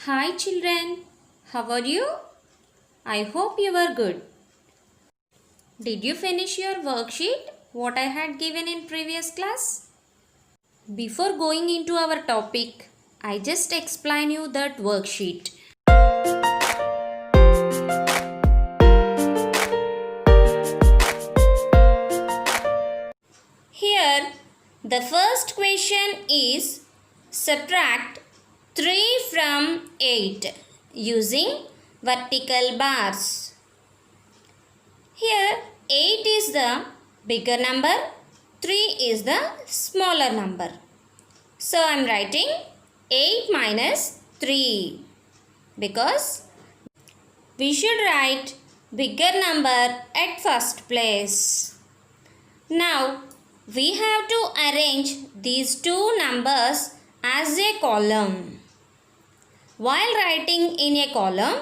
Hi children, how are you? I hope you are good. Did you finish your worksheet what I had given in previous class? Before going into our topic, I just explain you that worksheet. Here, the first question is subtract 3 from 8 using vertical bars. Here 8 is the bigger number, 3 is the smaller number. So I am writing 8 minus 3 because we should write bigger number at first place. Now we have to arrange these two numbers as a column. While writing in a column,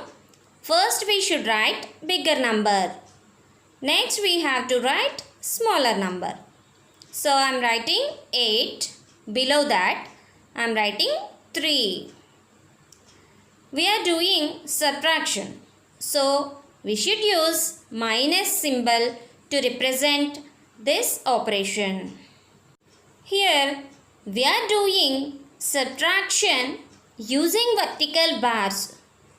first we should write bigger number. Next we have to write smaller number. So I am writing 8. Below that I am writing 3. We are doing subtraction. So we should use minus symbol to represent this operation. Here we are doing subtraction using vertical bars.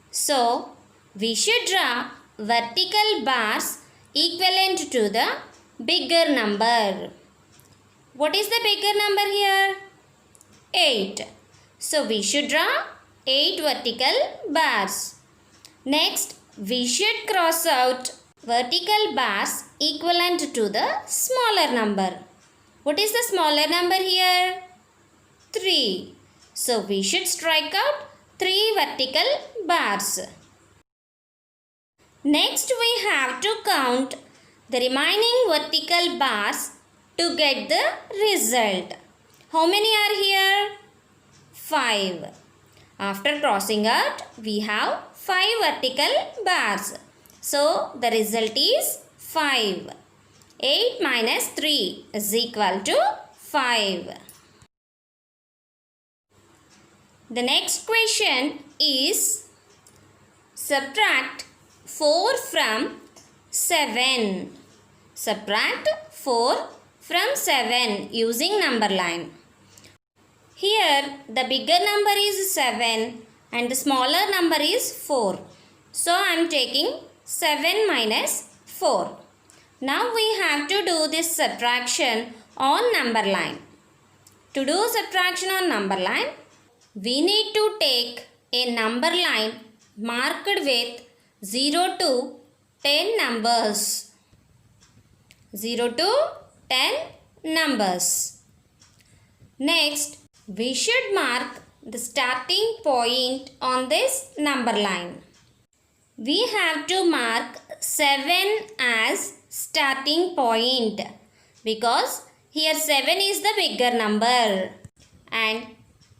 So we should draw vertical bars equivalent to the bigger number. What is the bigger number here? 8. So we should draw 8 vertical bars. Next we should cross out vertical bars equivalent to the smaller number. What is the smaller number here? 3. So we should strike out 3 vertical bars. Next we have to count the remaining vertical bars to get the result. How many are here? 5. After crossing out, we have 5 vertical bars. So the result is 5. 8 minus 3 is equal to 5. The next question is subtract 4 from 7. Subtract 4 from 7 using number line. Here the bigger number is 7 and the smaller number is 4. So I am taking 7 minus 4. Now we have to do this subtraction on number line. To do subtraction on number line, we need to take a number line marked with 0 to 10 numbers. 0 to 10 numbers. Next, we should mark the starting point on this number line. We have to mark 7 as starting point because here 7 is the bigger number. And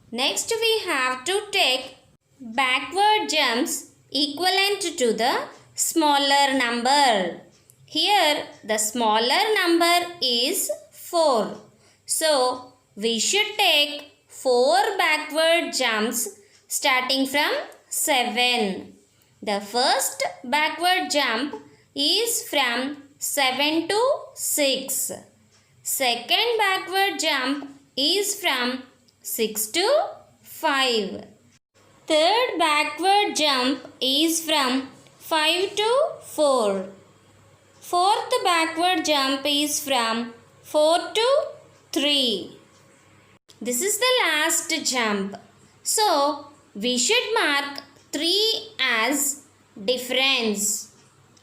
next we have to take backward jumps equivalent to the smaller number. Here the smaller number is 4. So we should take 4 backward jumps starting from 7. The first backward jump is from 7 to 6. Second backward jump is from 6 to 5. Third backward jump is from 5 to 4. Fourth backward jump is from 4 to 3. This is the last jump. So we should mark 3 as difference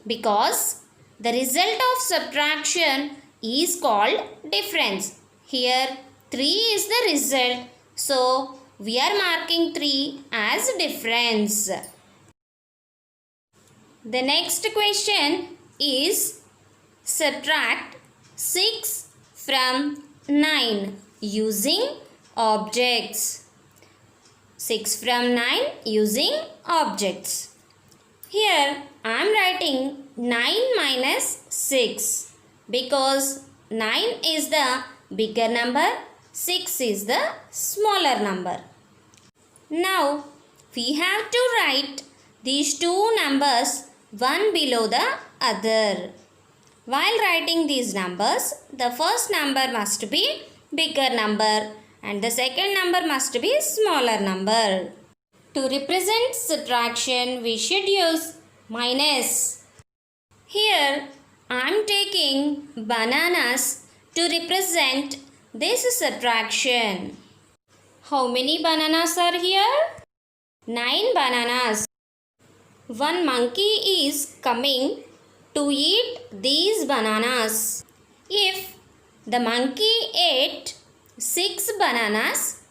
because the result of subtraction is called difference. Here 3 is the result. So we are marking 3 as difference. The next question is subtract 6 from 9 using objects. 6 from 9 using objects. Here I am writing 9 minus 6 because 9 is the bigger number, 6 is the smaller number. Now we have to write these two numbers one below the other. While writing these numbers, the first number must be bigger number and the second number must be smaller number. To represent subtraction, we should use minus. Here, I am taking bananas to represent this subtraction. How many bananas are here? 9 bananas. One monkey is coming to eat these bananas. If the monkey ate 6 bananas,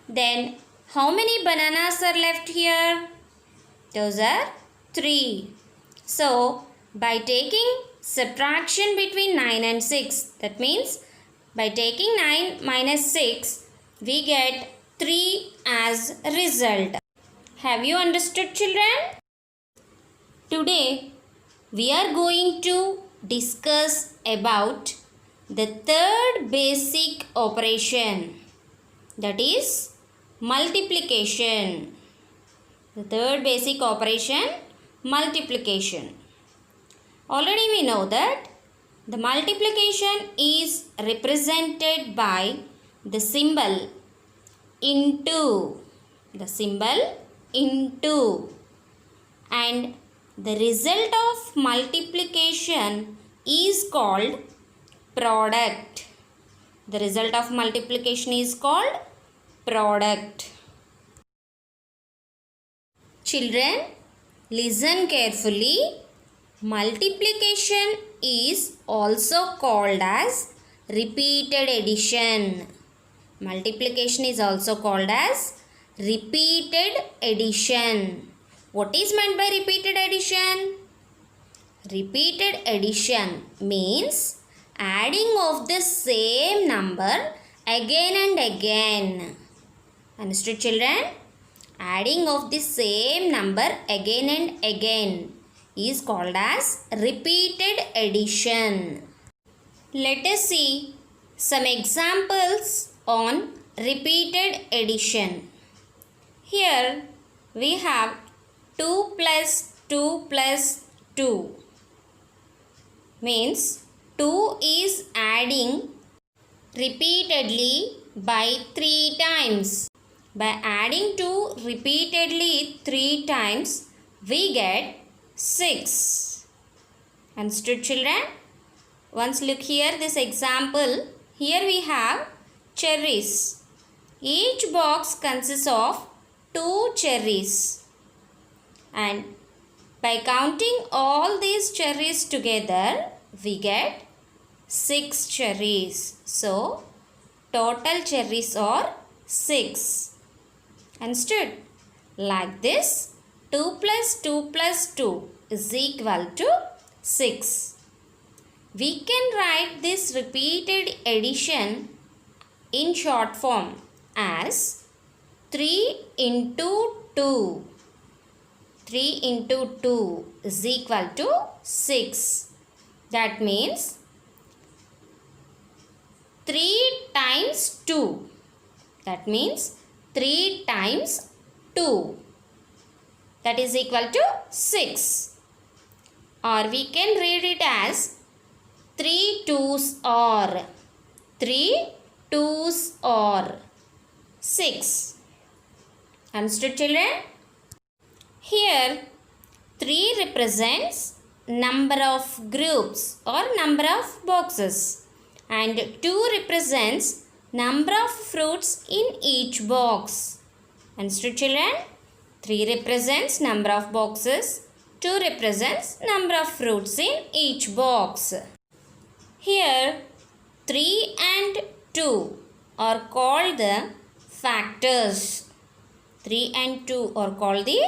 then how many bananas are left here? Those are 3. So, by taking subtraction between 9 and 6, that means by taking 9 minus 6, we get 3 as result. Have you understood, children? Today, we are going to discuss about the third basic operation, that is multiplication. The third basic operation, multiplication. Already we know that the multiplication is represented by the symbol into. The symbol into. And the result of multiplication is called product. The result of multiplication is called product. Children, listen carefully. Multiplication is also called as repeated addition. Multiplication is also called as repeated addition. What is meant by repeated addition? Repeated addition means adding of the same number again and again. Understood, children? Adding of the same number again and again is called as repeated addition. Let us see some examples on repeated addition. Here we have 2 plus 2 plus 2 means 2 is adding repeatedly by 3 times. By adding 2 repeatedly 3 times, we get 6. Understood, children? Once look here, this example. Here we have cherries. Each box consists of 2 cherries. And by counting all these cherries together, we get 6 cherries. So, total cherries are 6. Understood? Like this, 2 plus 2 plus 2 is equal to 6. We can write this repeated addition in short form as 3 into 2. 3 into 2 is equal to 6. That means 3 times 2. That means 3 times 2. That is equal to 6. Or we can read it as 3 2s are. 3 2s are 6. Understood, children? Here 3 represents number of groups or number of boxes and 2 represents number of fruits in each box. Understood, children? 3 represents number of boxes, 2 represents number of fruits in each box. Here 3 and 2 are called the factors. 3 and 2 are called the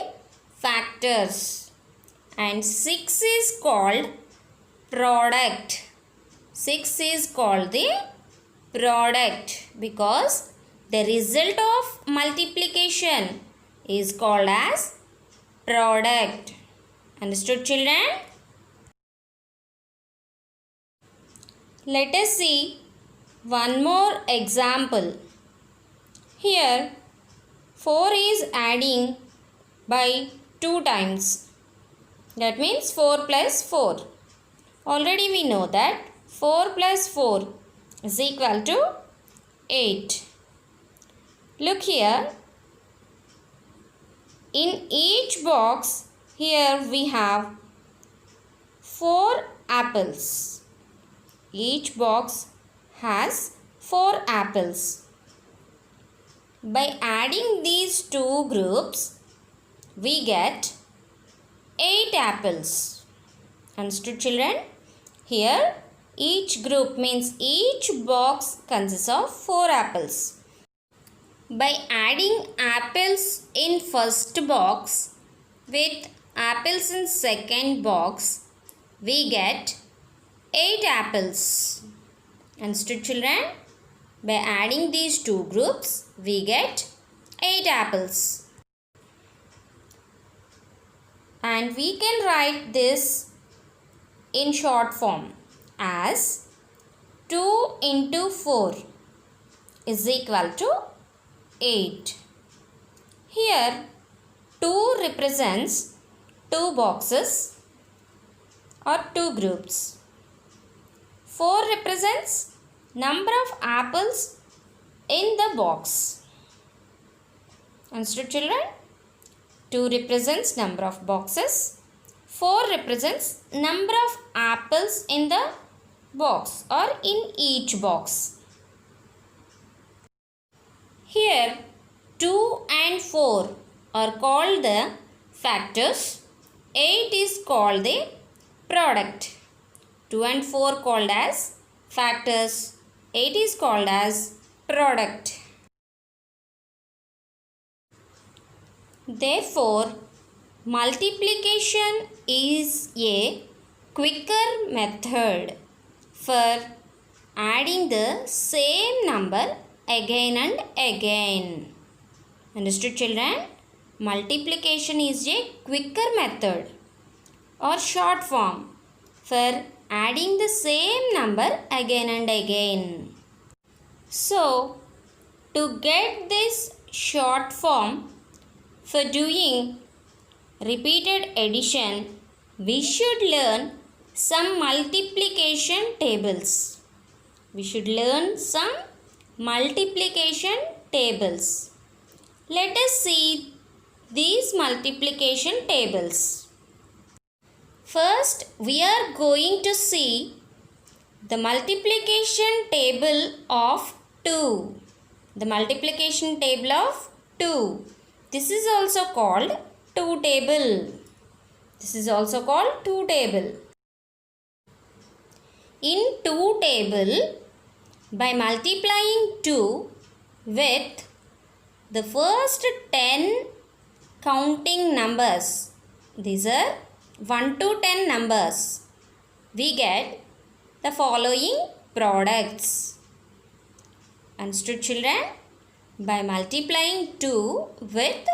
factors. And 6 is called product. 6 is called the product because the result of multiplication is called as product. Understood, children? Let us see one more example. Here 4 is adding by 2 times. That means 4 plus 4. Already we know that 4 plus 4 is equal to 8. Look here. In each box, here we have 4 apples. Each box has 4 apples. By adding these two groups, we get 8 apples. Understood, children? Here, each group means each box consists of 4 apples. By adding apples in first box with apples in second box, we get 8 apples. Understood, children? By adding these two groups, we get 8 apples. And we can write this in short form as 2 into 4 is equal to 8. Here 2 represents 2 boxes or 2 groups. 4 represents number of apples in the box. Understood, children? 2 represents number of boxes. 4 represents number of apples in the box or in each box. Here 2 and 4 are called the factors. 8 is called the product. 2 and 4 called as factors. 8 is called as product. Therefore, multiplication is a quicker method for adding the same number again and again. Understood, children? Multiplication is a quicker method or short form for adding the same number again and again. So, to get this short form for doing repeated addition, we should learn some multiplication tables. We should learn some multiplication tables. Let us see these multiplication tables. First, we are going to see the multiplication table of 2. The multiplication table of 2. This is also called 2 table. This is also called 2 table. In 2 table, by multiplying 2 with the first 10 counting numbers, these are 1 to 10 numbers, we get the following products. Understood, children? By multiplying 2 with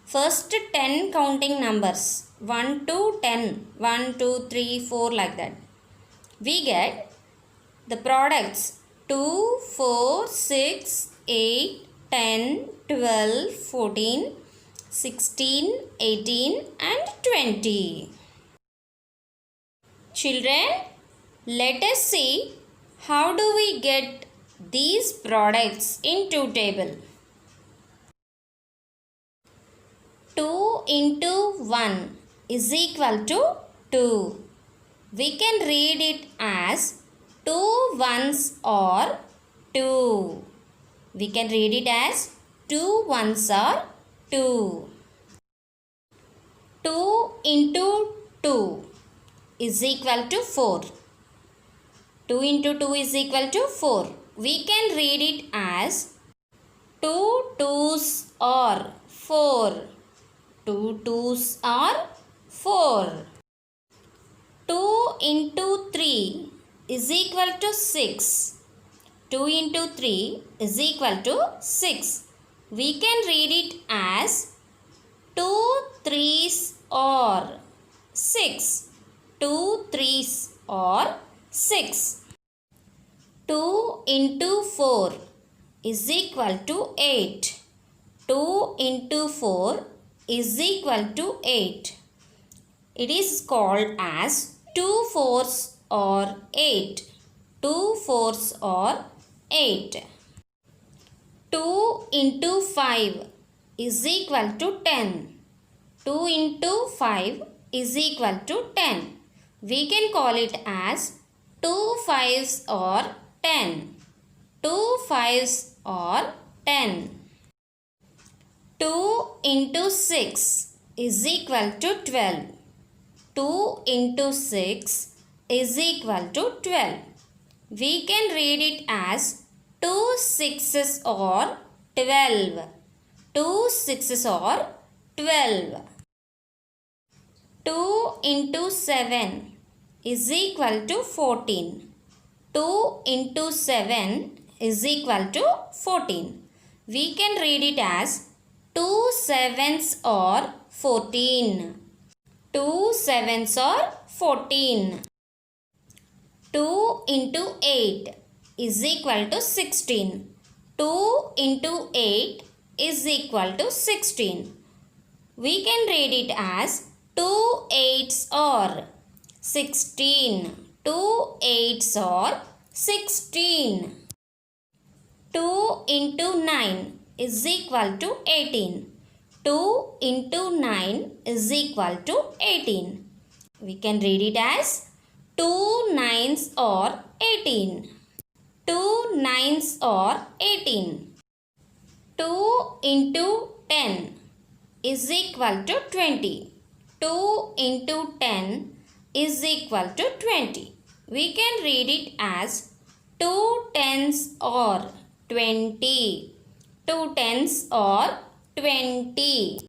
first 10 counting numbers, 1 to 10, 1, 2, 3, 4 like that, we get the products 2, 4, 6, 8, 10, 12, 14, 16, 18 and 20. Children, let us see how do we get these products in 2 table. 2 into 1 is equal to 2. We can read it as 2 ones are 2. We can read it as 2 ones are 2. 2 into 2 is equal to 4. 2 into 2 is equal to 4. We can read it as 2 twos are 4. 2 twos are 4. 2 into 3 is equal to 6. 2 into 3 is equal to 6. We can read it as 2 threes are 6. 2 threes are 6. 2 into 4 is equal to 8. 2 into 4 is equal to 8. It is called as 2 fours or 8. 2 fours or 8. 2 into 5 is equal to 10. 2 into 5 is equal to 10. We can call it as 2 fives or 10. 2 fives or 10. 2 into 6 is equal to 12. 2 into 6 is equal to 12. We can read it as 2 sixes or 12. 2 sixes or 12. 2 into 7 is equal to 14. 2 into 7 is equal to 14. We can read it as 2 sevens or 14. 2 sevens or 14. 2 into 8 is equal to 16. 2 into 8 is equal to 16. We can read it as 2 eights or 16. 2 eights or 16. 2 into 9 is equal to 18. 2 into 9 is equal to 18. We can read it as 2 nines or 18. 2 nines or 18. 2 into 10 is equal to 20. 2 into 10 is equal to 20. We can read it as 2 tens or 20. 2 tens or 20.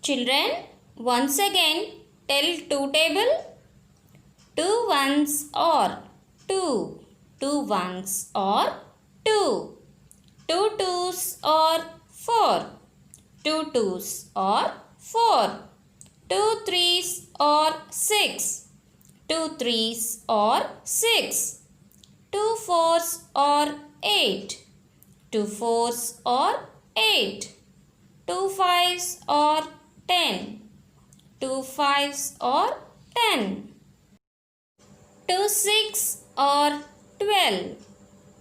Children, once again tell 2 table. 2 ones or 2. 2 ones or 2. 2 twos or 4. 2 twos or 4. 2 threes or 6. 2 threes or 6. 2 fours or 8. 2 fours or 8. 2 fives or 10. 2 fives or 10. 2 six or 12.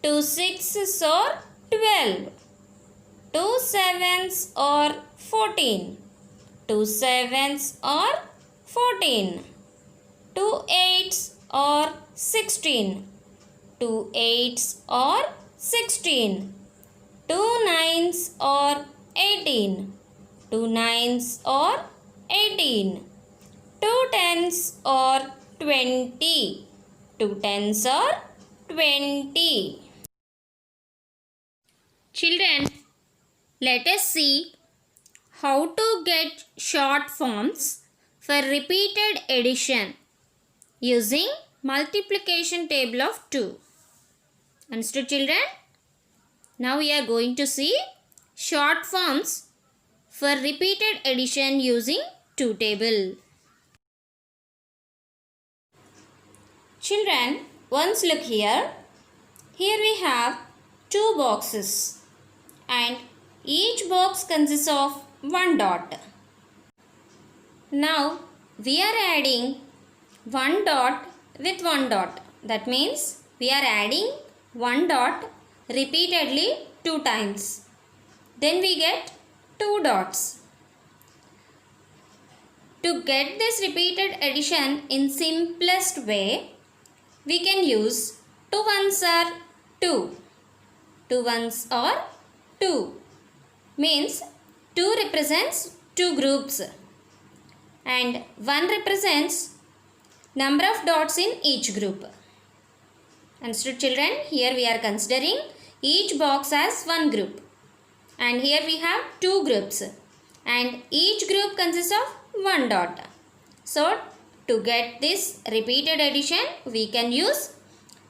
2 sixes or 12. 2 sevens or 14. 2 sevens or 14. 2 eights or 16. 2 eights or 16. 2 nines or 18. 2 nines or 18. 2 tens or 20. 2 tens or 20. Children, let us see how to get short forms for repeated addition using multiplication table of 2. Understood, children? Now we are going to see short forms for repeated addition using 2 table. Children, once look here. Here we have 2 boxes and each box consists of 1 dot. Now we are adding 1 dot with 1 dot. That means we are adding 1 dot repeatedly 2 times. Then we get 2 dots. To get this repeated addition in simplest way, we can use 2 ones are 2. 2 ones are 2. Means 2 represents 2 groups and 1 represents number of dots in each group. Understood, children? Here we are considering each box as 1 group. And here we have 2 groups. And each group consists of 1 dot. So, to get this repeated addition, we can use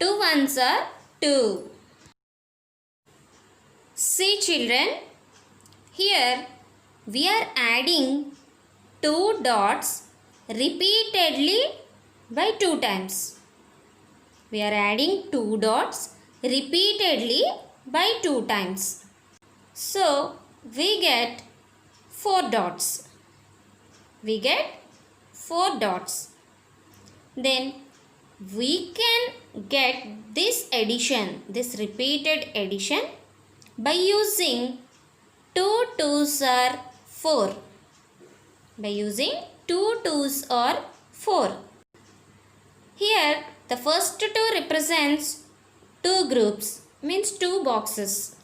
2 ones are 2. See, children, here we are adding 2 dots repeatedly by 2 times. We are adding 2 dots repeatedly by 2 times. So, we get 4 dots. we get 4 dots. Then we can get this addition, this repeated addition by using 2 2s are 4. By using 2 2s are 4. Here the first 2 represents 2 groups, means 2 boxes,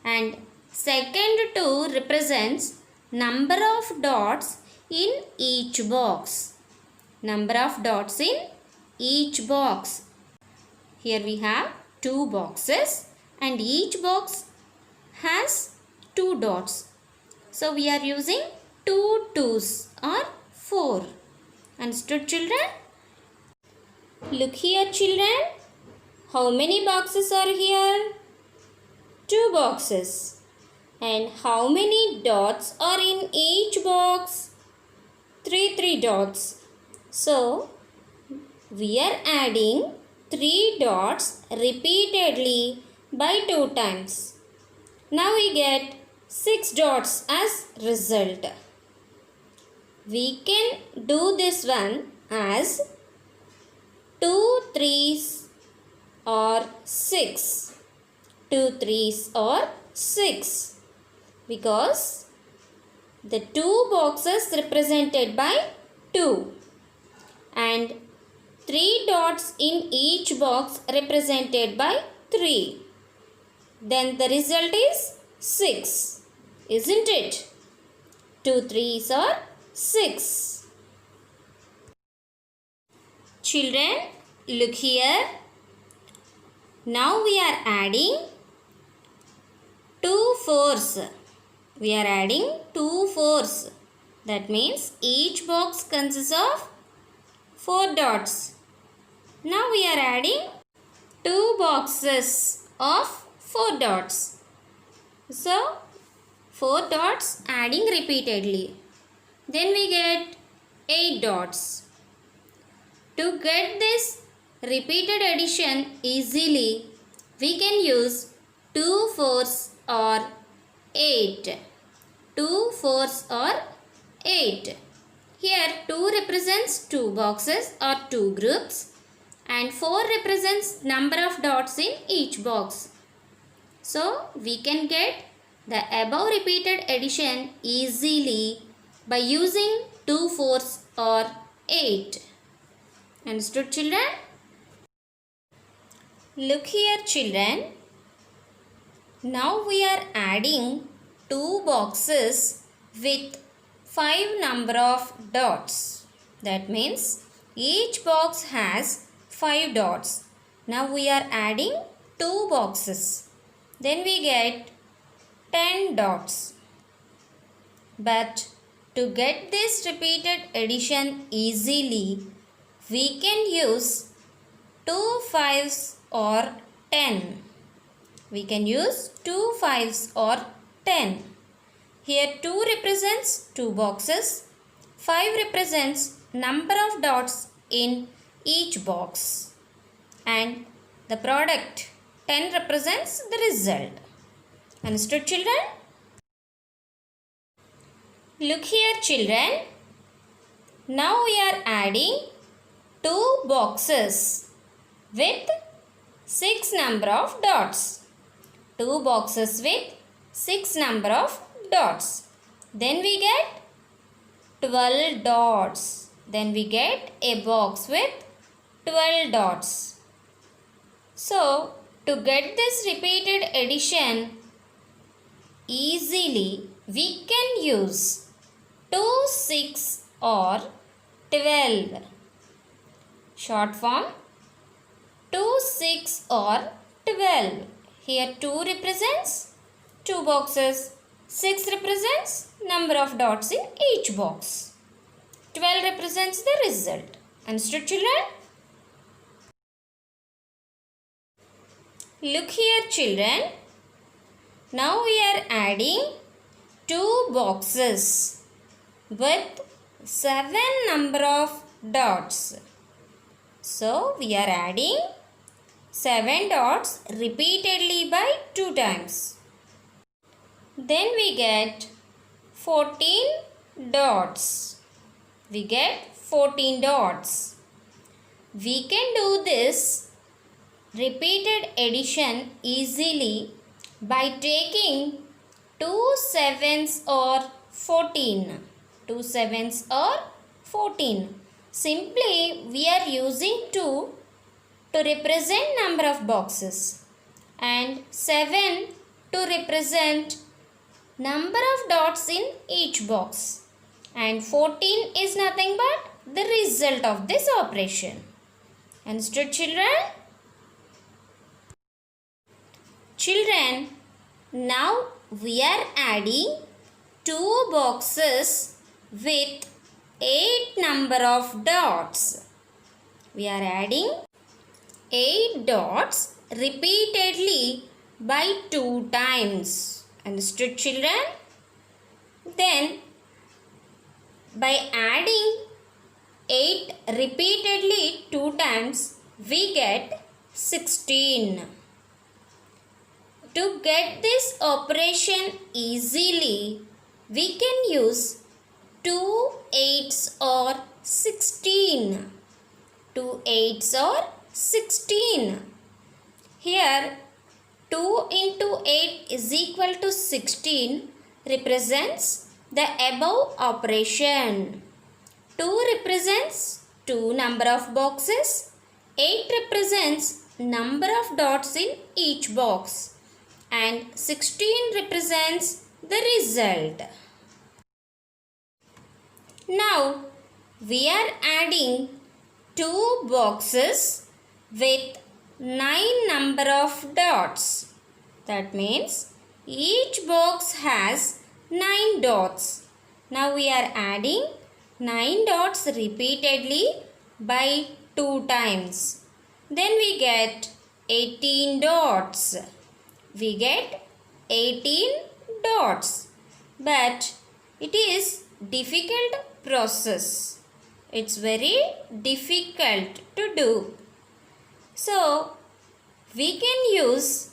and second 2 represents number of dots in each box. Number of dots in each box. Here we have 2 boxes and each box has 2 dots. So we are using 2 2s or 4. Understood, children? Look here, children. How many boxes are here? 2 boxes. And how many dots are in each box? 3 dots. So we are adding 3 dots repeatedly by 2 times. Now we get 6 dots as result. We can do this one as 2 3s or 6. 2 3s or 6. Because the 2 boxes represented by 2 and 3 dots in each box represented by 3. Then the result is 6. Isn't it? 2 3s are 6. Children, look here. Now we are adding 2 4s. We are adding 2 4s. That means each box consists of 4 dots. Now we are adding 2 boxes of 4 dots. So 4 dots adding repeatedly. Then we get 8 dots. To get this repeated addition easily, we can use 2 4s or 8. 2 4s or 8. Here 2 represents 2 boxes or 2 groups and 4 represents number of dots in each box. So we can get the above repeated addition easily by using 2 4s or 8. Understood, children? Look here, children. Now we are adding 2 boxes with 5 number of dots. That means each box has 5 dots. Now we are adding 2 boxes. Then we get 10 dots. But to get this repeated addition easily, we can use 2 5s or 10. We can use 2 5s or 10. Here 2 represents 2 boxes, 5 represents number of dots in each box, and the product 10 represents the result. Understood, children? Look here, children. Now we are adding 2 boxes with 6 number of dots. 2 boxes with 6 number of dots. Then we get 12 dots. Then we get a box with 12 dots. So to get this repeated addition easily, we can use 2 6 or 12. Short form 2 6 or 12. Here 2 represents 2 boxes. 6 represents number of dots in each box. 12 represents the result. Understood, children? Look here, children. Now we are adding 2 boxes with 7 number of dots. So we are adding 7 dots repeatedly by 2 times. Then we get 14 dots. we get 14 dots. We can do this repeated addition easily by taking 2 sevens or 14. 2 sevens or 14. Simply we are using 2 to represent number of boxes and 7 to represent number of dots in each box, and 14 is nothing but the result of this operation. Understood, children? Children, now we are adding 2 boxes with 8 number of dots. We are adding 8 dots repeatedly by 2 times. Understood, children? Then by adding 8 repeatedly 2 times, we get 16. To get this operation easily, we can use 2 8s or 16. 2 8s or 16. Here 2 into 8 is equal to 16 represents the above operation. 2 represents 2 number of boxes. 8 represents number of dots in each box. And 16 represents the result. Now we are adding 2 boxes with 9 number of dots. That means each box has 9 dots. Now we are adding 9 dots repeatedly by 2 times. Then we get 18 dots. We get 18 dots. But it is difficult process. It's very difficult to do. So, we can use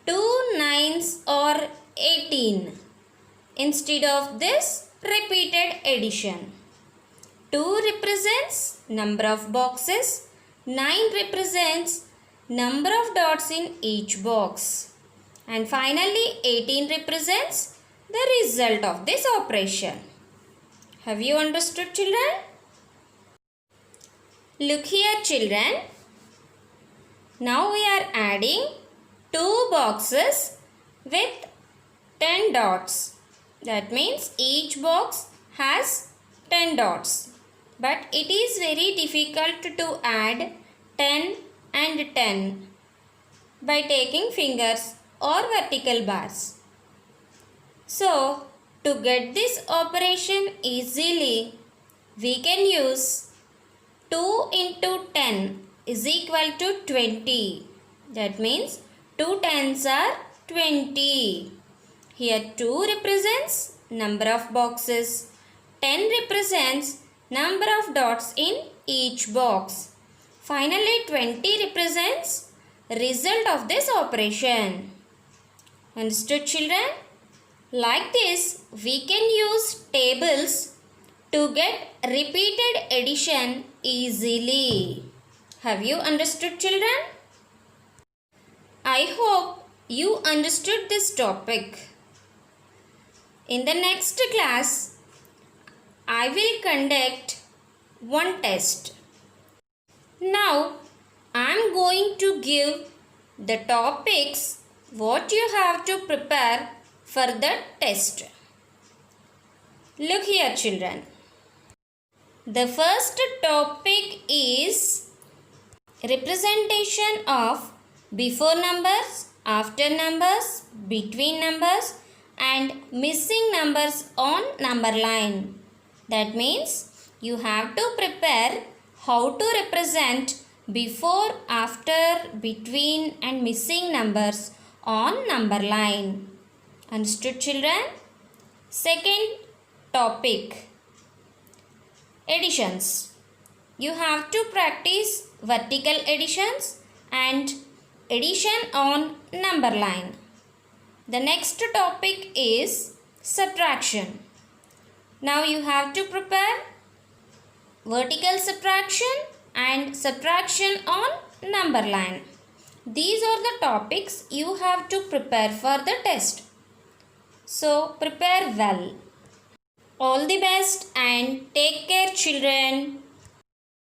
2 9s or 18 instead of this repeated addition. 2 represents number of boxes, 9 represents number of dots in each box, and finally 18 represents the result of this operation. Have you understood, children? Look here, children. Now we are adding 2 boxes with 10 dots. That means each box has 10 dots. But it is very difficult to add 10 and 10 by taking fingers or vertical bars. So, to get this operation easily, we can use 2 into 10 is equal to 20. That means 2 tens are 20. Here 2 represents number of boxes. 10 represents number of dots in each box. Finally 20 represents result of this operation. Understood, children? Like this, we can use tables to get repeated addition easily. Have you understood, children? I hope you understood this topic. In the next class, I will conduct one test. Now, I am going to give the topics what you have to prepare for the test. Look here, children. The first topic is representation of before numbers, after numbers, between numbers and missing numbers on number line. That means you have to prepare how to represent before, after, between and missing numbers on number line. Understood, children? Second topic, additions. You have to practice vertical additions and addition on number line. The next topic is subtraction. Now you have to prepare vertical subtraction and subtraction on number line. These are the topics you have to prepare for the test. So prepare well. All the best and take care, children.